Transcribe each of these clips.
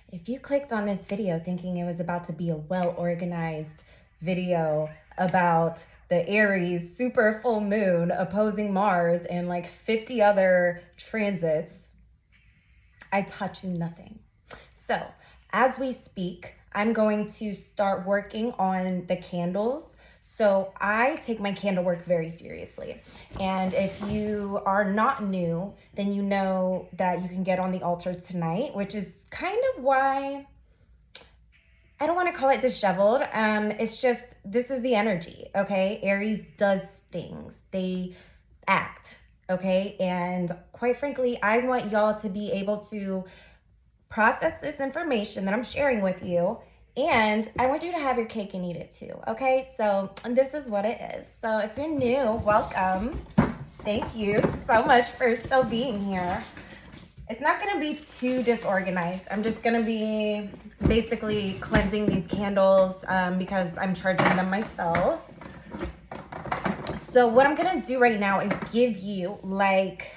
If you clicked on this video thinking it was about to be a well-organized video about the Aries super full moon opposing Mars and like 50 other transits, I touch nothing. So as we speak, I'm going to start working on the candles. So I take my candle work very seriously. And if you are not new, then you know that you can get on the altar tonight, which is kind of why I don't want to call it disheveled. It's just, this is the energy, okay? Aries does things. They act, okay? And quite frankly, I want y'all to be able to process this information that I'm sharing with you, and I want you to have your cake and eat it too, okay? So this is what it is. So if you're new, welcome. Thank you so much for still being here. It's not gonna be too disorganized. I'm just gonna be basically cleansing these candles because I'm charging them myself. So what I'm gonna do right now is give you like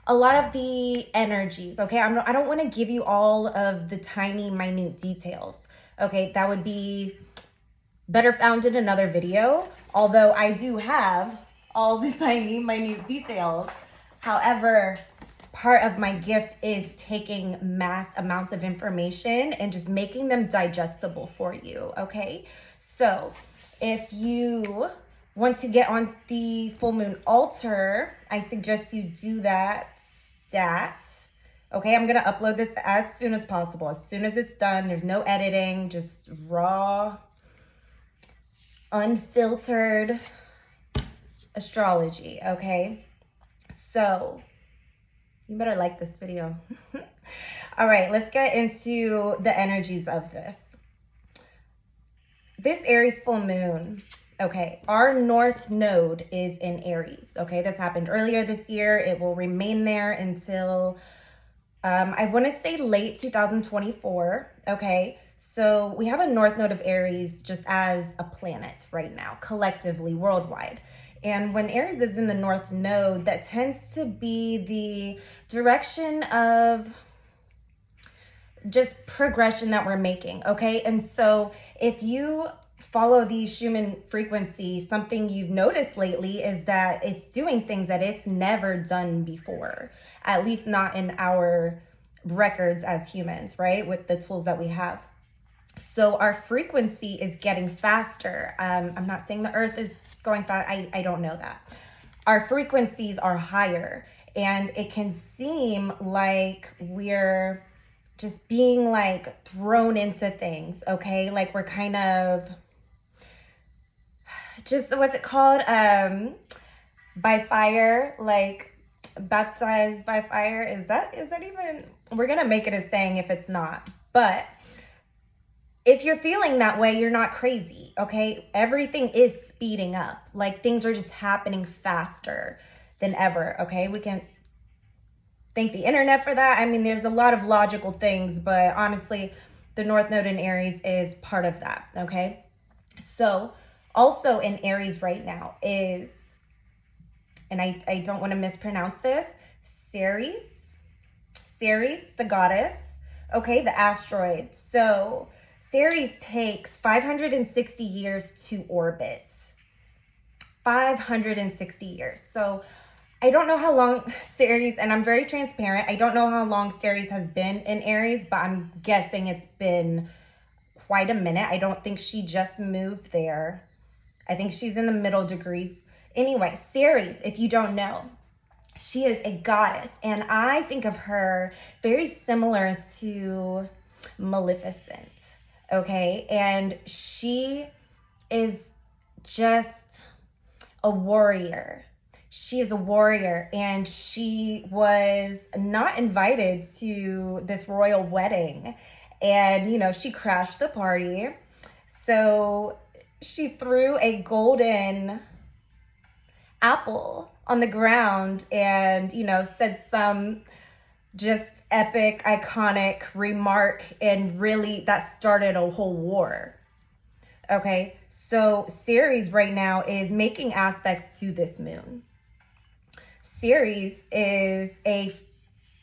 a lot of the energies, okay? I don't want to give you all of the tiny, minute details, okay? That would be better found in another video, although I do have all the tiny, minute details. However, part of my gift is taking mass amounts of information and just making them digestible for you, okay? So if you want to get on the full moon altar, I suggest you do that stat. Okay, I'm gonna upload this as soon as possible. As soon as it's done, there's no editing, just raw, unfiltered astrology, okay? So, you better like this video. All right, let's get into the energies of this. This Aries full moon, okay, our North Node is in Aries, okay? This happened earlier this year. It will remain there until, I want to say late 2024, okay? So we have a North Node of Aries just as a planet right now, collectively, worldwide. And when Aries is in the North Node, that tends to be the direction of just progression that we're making, okay? And so if you follow the Schumann frequency, something you've noticed lately is that it's doing things that it's never done before, at least not in our records as humans, right? With the tools that we have. So our frequency is getting faster. I'm not saying the earth is going fast. I don't know that. Our frequencies are higher, and it can seem like we're just being like thrown into things, okay? Like we're kind of just, what's it called? By fire, like baptized by fire. Is that even, we're gonna make it a saying if it's not. But if you're feeling that way, you're not crazy, okay? Everything is speeding up. Like things are just happening faster than ever, okay? We can thank the internet for that. I mean, there's a lot of logical things, but honestly, the North Node in Aries is part of that, okay? So also in Aries right now is, and I don't want to mispronounce this, Ceres, the goddess, okay, the asteroid. So Ceres takes 560 years to orbit. 560 years. So I don't know how long Ceres, and I'm very transparent, I don't know how long Ceres has been in Aries, but I'm guessing it's been quite a minute. I don't think she just moved there. I think she's in the middle degrees. Anyway, Ceres, if you don't know, she is a goddess, and I think of her very similar to Maleficent, okay? And she is just a warrior. She is a warrior, and she was not invited to this royal wedding. And, you know, she crashed the party. So she threw a golden apple on the ground and, you know, said some just epic, iconic remark, and really that started a whole war. Okay, so Ceres right now is making aspects to this moon. Ceres is a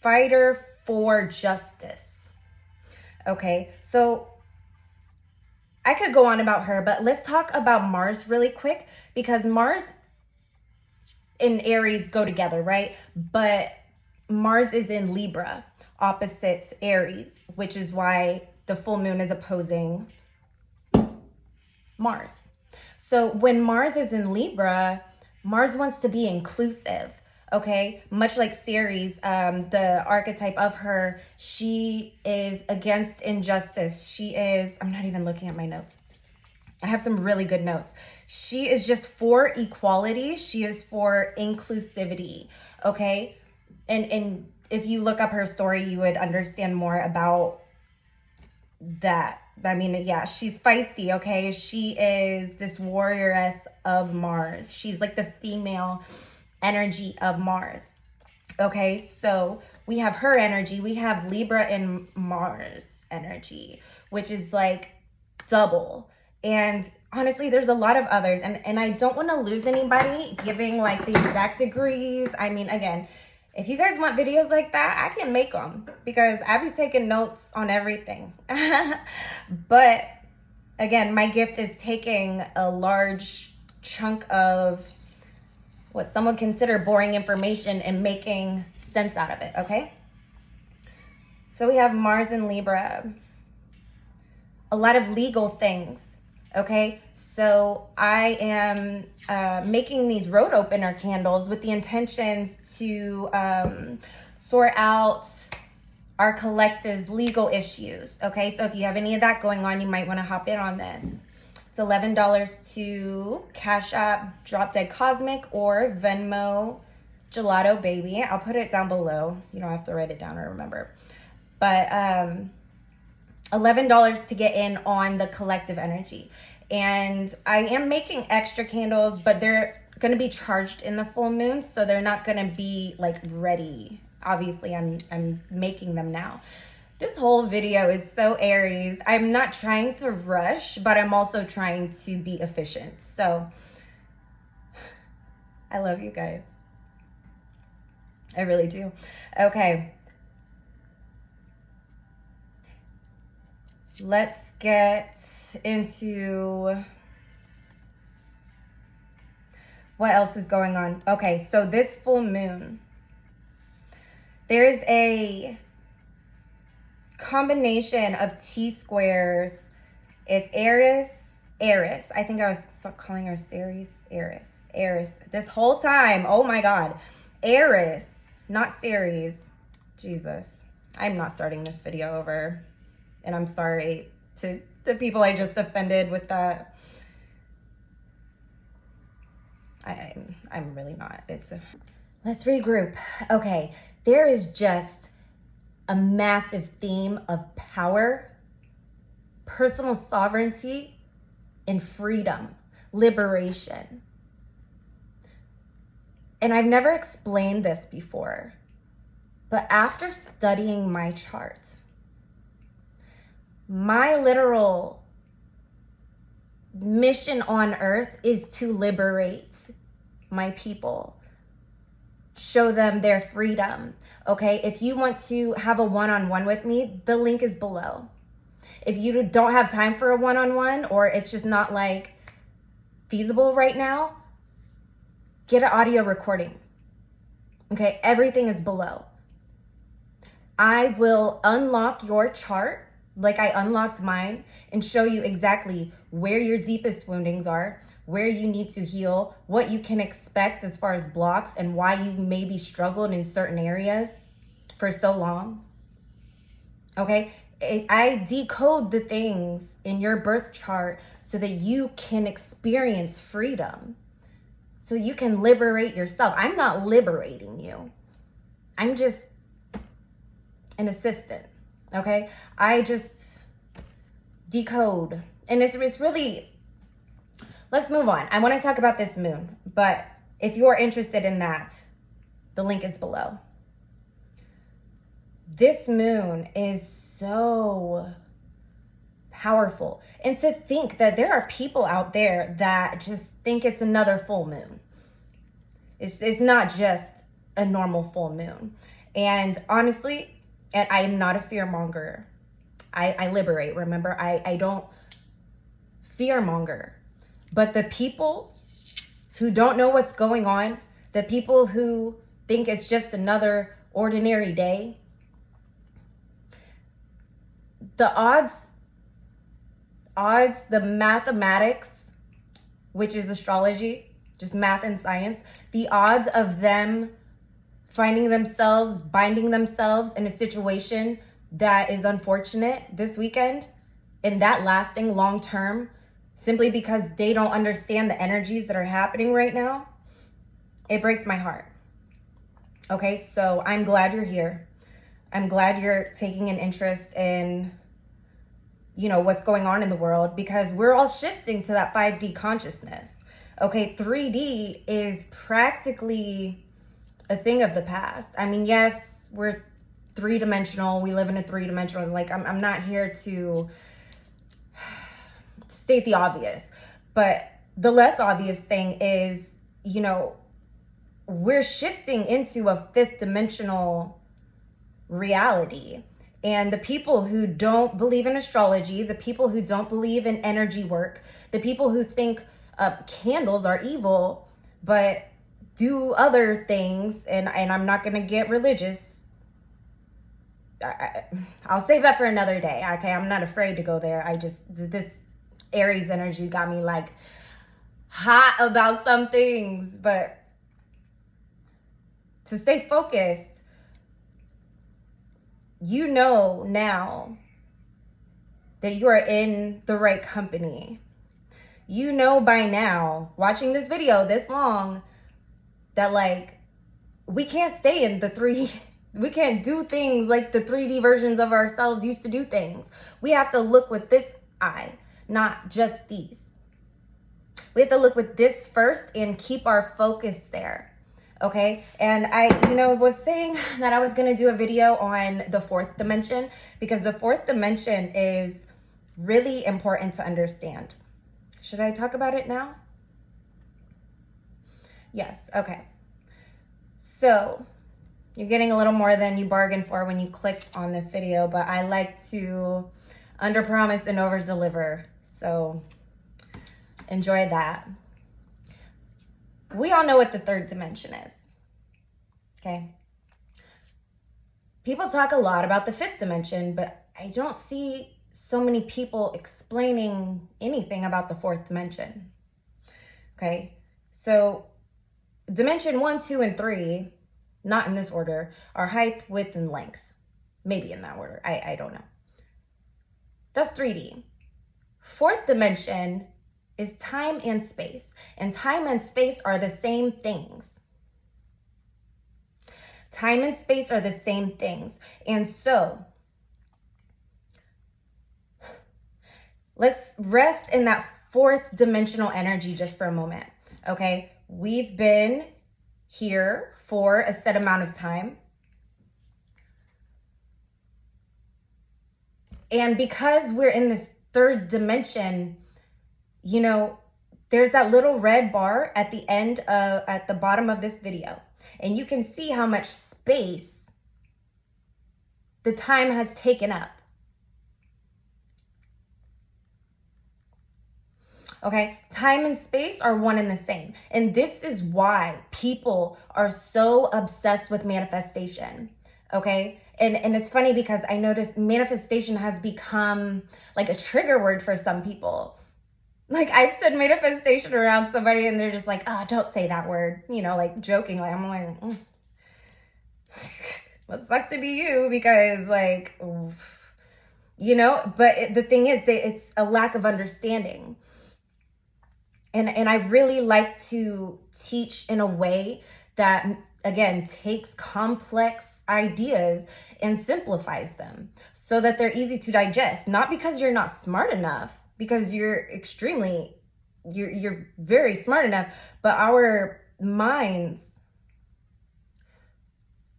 fighter for justice. Okay, so I could go on about her, but let's talk about Mars really quick, because Mars and Aries go together, right? But Mars is in Libra, opposite Aries, which is why the full moon is opposing Mars. So when Mars is in Libra, Mars wants to be inclusive, okay? Much like Ceres, the archetype of her, she is against injustice. She is, I'm not even looking at my notes. I have some really good notes. She is just for equality. She is for inclusivity, okay? And if you look up her story, you would understand more about that. I mean, yeah, she's feisty, okay? She is this warrioress of Mars. She's like the female energy of Mars. Okay, so we have her energy. We have Libra and Mars energy, which is like double. And honestly, there's a lot of others. And I don't want to lose anybody giving like the exact degrees. I mean, again, if you guys want videos like that, I can make them because I be taking notes on everything. But again, my gift is taking a large chunk of what some would consider boring information and making sense out of it, okay? So we have Mars in Libra. A lot of legal things, okay? So I am making these road opener candles with the intentions to sort out our collective's legal issues, okay? So if you have any of that going on, you might want to hop in on this. It's $11 to Cash App, Drop Dead Cosmic, or Venmo, Gelato Baby. I'll put it down below. You don't have to write it down or remember. But $11 to get in on the collective energy. And I am making extra candles, but they're going to be charged in the full moon, so they're not going to be like ready. Obviously, I'm making them now. This whole video is so Aries. I'm not trying to rush, but I'm also trying to be efficient. So I love you guys. I really do. Okay. Let's get into what else is going on. Okay, so this full moon, there is a combination of T-squares. It's Aries. I think I was calling her Ceres. Aries. This whole time. Oh my God. Aries, not Ceres. Jesus. I'm not starting this video over. And I'm sorry to the people I just offended with that. I'm really not. Let's regroup. Okay, there is just a massive theme of power, personal sovereignty, and freedom, liberation. And I've never explained this before, but after studying my chart, my literal mission on earth is to liberate my people, show them their freedom, okay? If you want to have a one-on-one with me, the link is below. If you don't have time for a one-on-one, or it's just not like feasible right now, get an audio recording, okay? Everything is below. I will unlock your chart like I unlocked mine and show you exactly where your deepest woundings are, where you need to heal, what you can expect as far as blocks, and why you've maybe struggled in certain areas for so long. Okay? I decode the things in your birth chart so that you can experience freedom, so you can liberate yourself. I'm not liberating you. I'm just an assistant. Okay, I just decode, and it's really, let's move on. I want to talk about this moon, but if you're interested in that, the link is below. This moon is so powerful, and to think that there are people out there that just think it's another full moon. It's not just a normal full moon. And honestly, and I am not a fear monger, I liberate. Remember, I don't fearmonger. But the people who don't know what's going on, the people who think it's just another ordinary day, the odds, the mathematics, which is astrology, just math and science, the odds of them finding themselves, binding themselves in a situation that is unfortunate this weekend and that lasting long term, simply because they don't understand the energies that are happening right now, it breaks my heart. Okay, so I'm glad you're here. I'm glad you're taking an interest in, what's going on in the world, because we're all shifting to that 5D consciousness. Okay, 3D is practically a thing of the past. I mean, yes, we're three-dimensional. We live in a three-dimensional, like, I'm not here to state the obvious, but the less obvious thing is, we're shifting into a fifth dimensional reality. And the people who don't believe in astrology, the people who don't believe in energy work, the people who think candles are evil, but do other things, and I'm not going to get religious. I'll save that for another day. Okay, I'm not afraid to go there. This Aries energy got me like hot about some things, but to stay focused, now that you are in the right company. By now, watching this video this long, that like we can't stay in the we can't do things like the 3D versions of ourselves used to do things. We have to look with this eye, not just these. We have to look with this first and keep our focus there. Okay, and I, was saying that I was going to do a video on the fourth dimension, because the fourth dimension is really important to understand. Should I talk about it now? Yes, okay. So you're getting a little more than you bargained for when you clicked on this video, but I like to under promise and over deliver. So enjoy that. We all know what the third dimension is. Okay. People talk a lot about the fifth dimension, but I don't see so many people explaining anything about the fourth dimension. Okay. So dimension 1, 2, and 3, not in this order, are height, width, and length. Maybe in that order. I don't know. That's 3D. Fourth dimension is time and space. And time and space are the same things. Time and space are the same things. And so let's rest in that fourth dimensional energy just for a moment. Okay, we've been here for a set amount of time. And because we're in this third dimension, there's that little red bar at the bottom of this video. And you can see how much space the time has taken up. Okay, time and space are one and the same. And this is why people are so obsessed with manifestation. Okay, and it's funny because I noticed manifestation has become like a trigger word for some people. Like, I've said manifestation around somebody and they're just like, oh, don't say that word, like jokingly. I'm like, must suck to be you, because like, but the thing is that it's a lack of understanding. And I really like to teach in a way that, again, takes complex ideas and simplifies them so that they're easy to digest. Not because you're not smart enough, because you're very smart enough, but our minds,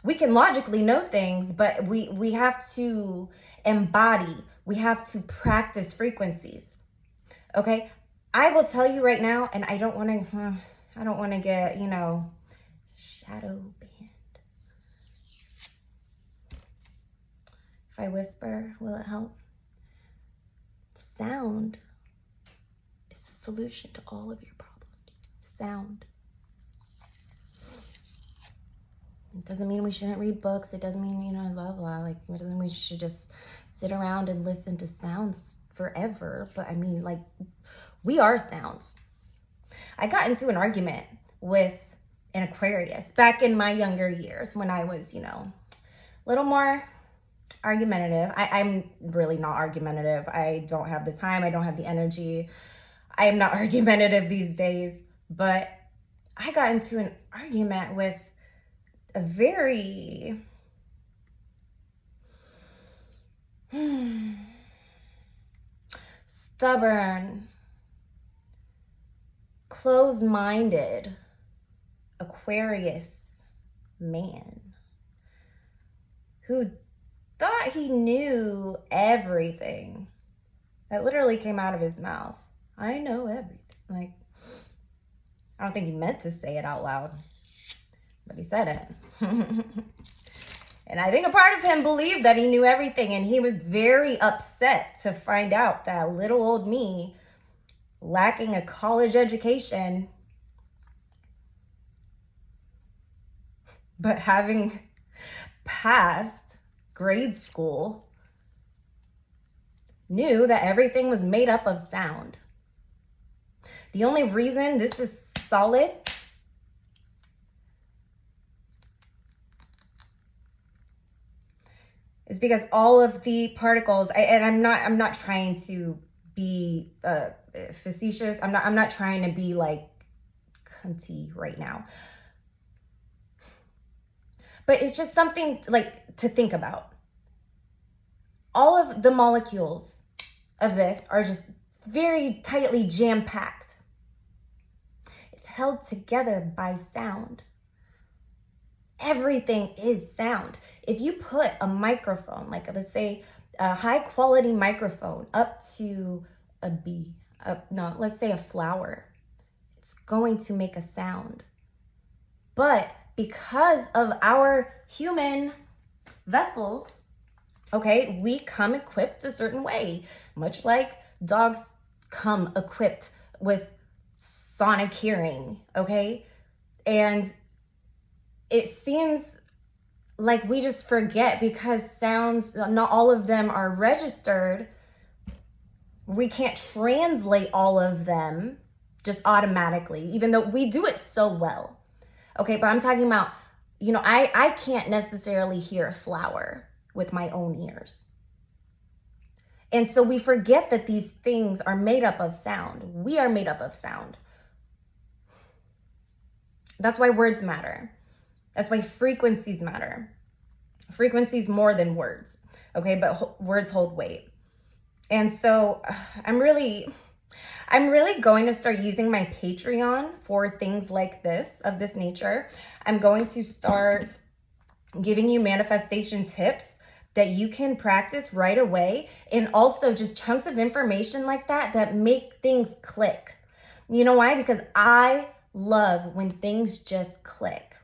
we can logically know things, but we have to embody, we have to practice frequencies. Okay, I will tell you right now, and I don't want to get, shadow banned. If I whisper, will it help? Sound is the solution to all of your problems. Sound. It doesn't mean we shouldn't read books. It doesn't mean, blah, blah. Like, it doesn't mean we should just sit around and listen to sounds forever. But I mean, like, we are sounds. I got into an argument with an Aquarius back in my younger years when I was, a little more argumentative. I'm really not argumentative. I don't have the time. I don't have the energy. I am not argumentative these days. But I got into an argument with a very stubborn, closed-minded Aquarius man who thought he knew everything. That literally came out of his mouth. I know everything. Like, I don't think he meant to say it out loud, but he said it. And I think a part of him believed that he knew everything, and he was very upset to find out that little old me, lacking a college education, but having passed grade school, knew that everything was made up of sound. The only reason this is solid is because all of the particles, and I'm not trying to be facetious. I'm not trying to be like cunty right now. But it's just something like to think about. All of the molecules of this are just very tightly jam-packed. It's held together by sound. Everything is sound. If you put a microphone, like let's say a high quality microphone up to a bee, let's say a flower, it's going to make a sound. But because of our human vessels, okay, we come equipped a certain way, much like dogs come equipped with sonic hearing, okay? And it seems like we just forget because sounds, not all of them are registered. We can't translate all of them just automatically, even though we do it so well. Okay, but I'm talking about, I can't necessarily hear a flower with my own ears. And so we forget that these things are made up of sound. We are made up of sound. That's why words matter. That's why frequencies matter. Frequencies more than words, okay? But words hold weight. And so I'm really going to start using my Patreon for things like this, of this nature. I'm going to start giving you manifestation tips that you can practice right away, and also just chunks of information like that make things click. You know why? Because I love when things just click.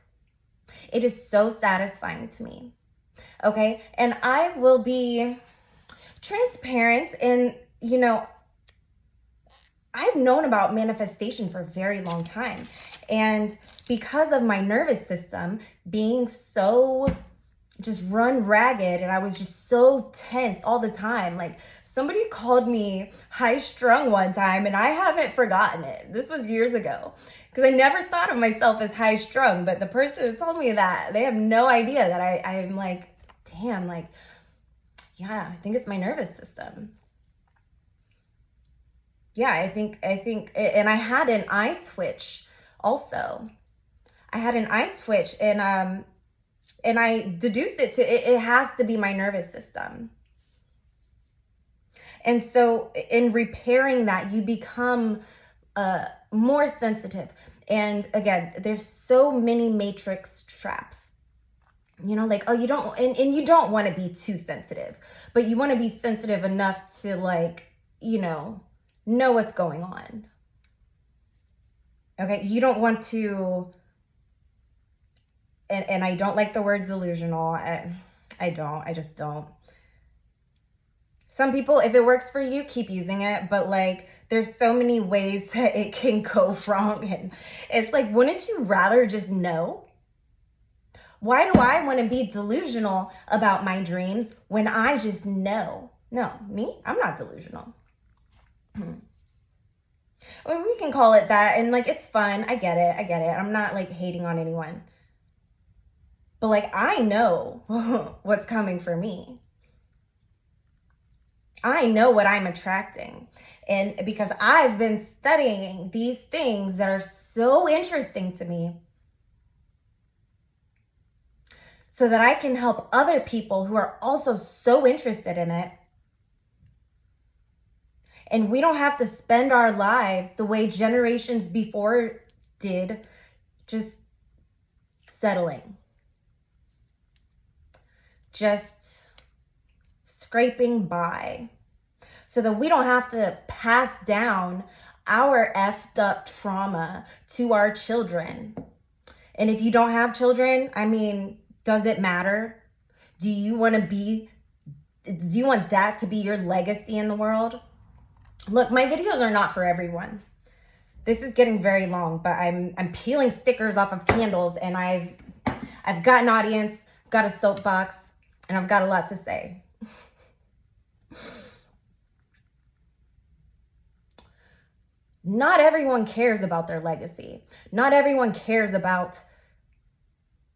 It is so satisfying to me. Okay? And I will be transparent and, I've known about manifestation for a very long time. And because of my nervous system being so just run ragged, and I was just so tense all the time. Like, somebody called me high strung one time, and I haven't forgotten it. This was years ago, because I never thought of myself as high strung, but the person who told me that, they have no idea that I'm like, damn, like, yeah, I think it's my nervous system. Yeah, I think, and I had an eye twitch also. I had an eye twitch, and I deduced it to, it has to be my nervous system. And so in repairing that, you become more sensitive. And again, there's so many matrix traps. Like, oh, you don't, and you don't want to be too sensitive, but you want to be sensitive enough to, like, know what's going on. Okay, you don't want to, and I don't like the word delusional. I just don't. Some people, if it works for you, keep using it. But like, there's so many ways that it can go wrong. And it's like, wouldn't you rather just know? Why do I want to be delusional about my dreams when I just know? No, me, I'm not delusional. I mean, we can call it that. And like, it's fun. I get it. I'm not like hating on anyone. But like, I know what's coming for me. I know what I'm attracting. And because I've been studying these things that are so interesting to me, so that I can help other people who are also so interested in it. And we don't have to spend our lives the way generations before did, just settling, just scraping by, so that we don't have to pass down our effed up trauma to our children. And if you don't have children, I mean, does it matter? Do you want that to be your legacy in the world? Look, my videos are not for everyone. This is getting very long, but I'm peeling stickers off of candles, and I've got an audience, got a soapbox, and I've got a lot to say. Not everyone cares about their legacy. Not everyone cares about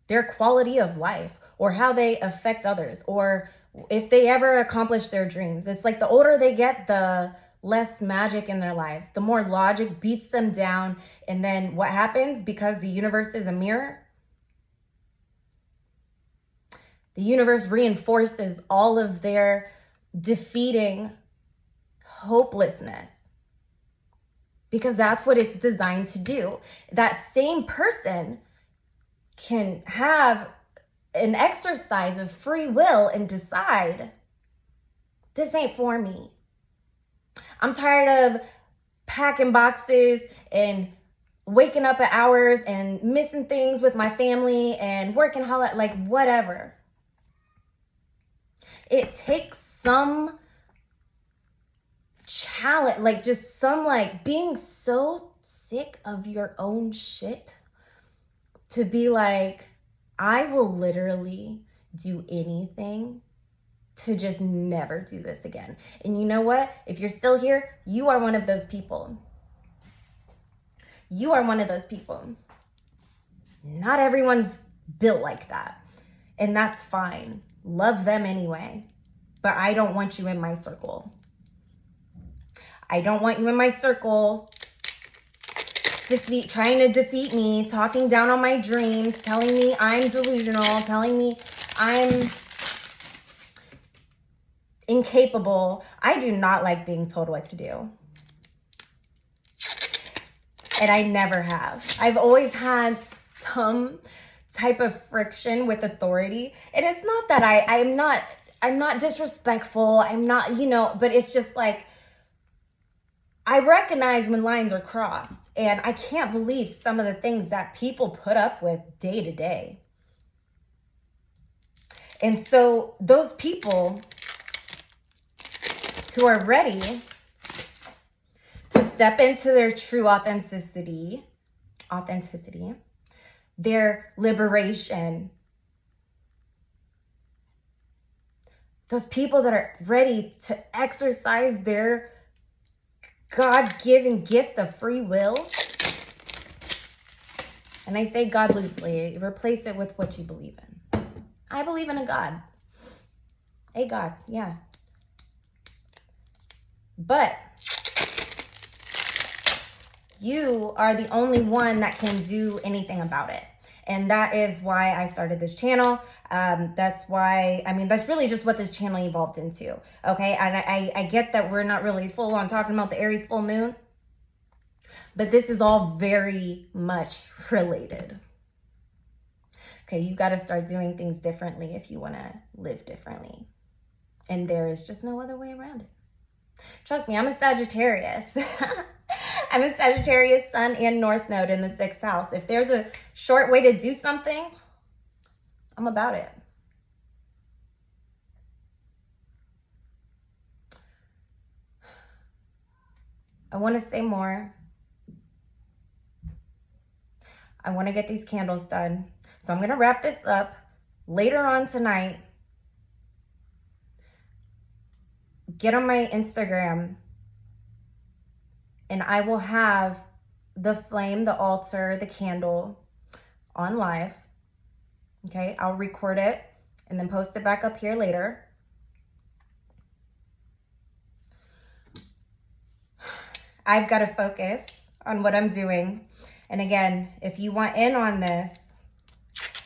their quality of life or how they affect others or if they ever accomplish their dreams. It's like the older they get, the less magic in their lives. The more logic beats them down. And then what happens? Because the universe is a mirror, the universe reinforces all of their defeating hopelessness. Because that's what it's designed to do. That same person can have an exercise of free will and decide, this ain't for me. I'm tired of packing boxes and waking up at hours and missing things with my family and working like whatever. It takes some challenge, like just some like being so sick of your own shit to be like, I will literally do anything to just never do this again. And you know what? If you're still here, you are one of those people. You are one of those people. Not everyone's built like that. And that's fine. Love them anyway. But I don't want you in my circle. I don't want you in my circle trying to defeat me, talking down on my dreams, telling me I'm delusional, telling me I'm incapable. I do not like being told what to do. And I never have. I've always had some type of friction with authority. And it's not that I'm not disrespectful. I'm not, but it's just like, I recognize when lines are crossed, and I can't believe some of the things that people put up with day to day. And so those people who are ready to step into their true authenticity, their liberation, those people that are ready to exercise their God-given gift of free will. And I say God loosely, replace it with what you believe in. I believe in a God. A God, yeah. But you are the only one that can do anything about it. And that is why I started this channel. That's really just what this channel evolved into. Okay, and I get that we're not really full on talking about the Aries full moon, but this is all very much related. Okay, you got to start doing things differently if you want to live differently. And there is just no other way around it. Trust me, I'm a Sagittarius. I'm a Sagittarius sun and north node in the 6th house. If there's a short way to do something, I'm about it. I want to say more. I want to get these candles done. So I'm going to wrap this up later on tonight. Get on my Instagram and I will have the flame, the altar, the candle on live. Okay, I'll record it and then post it back up here later. I've got to focus on what I'm doing. And again, if you want in on this,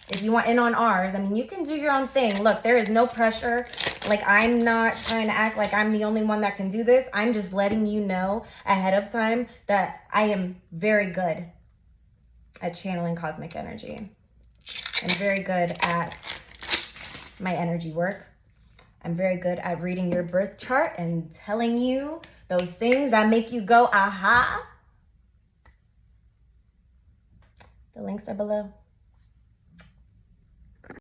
if you want in on ours, I mean, you can do your own thing. Look, there is no pressure. Like, I'm not trying to act like I'm the only one that can do this. I'm just letting you know ahead of time that I am very good at channeling cosmic energy. I'm very good at my energy work. I'm very good at reading your birth chart and telling you those things that make you go, aha. The links are below.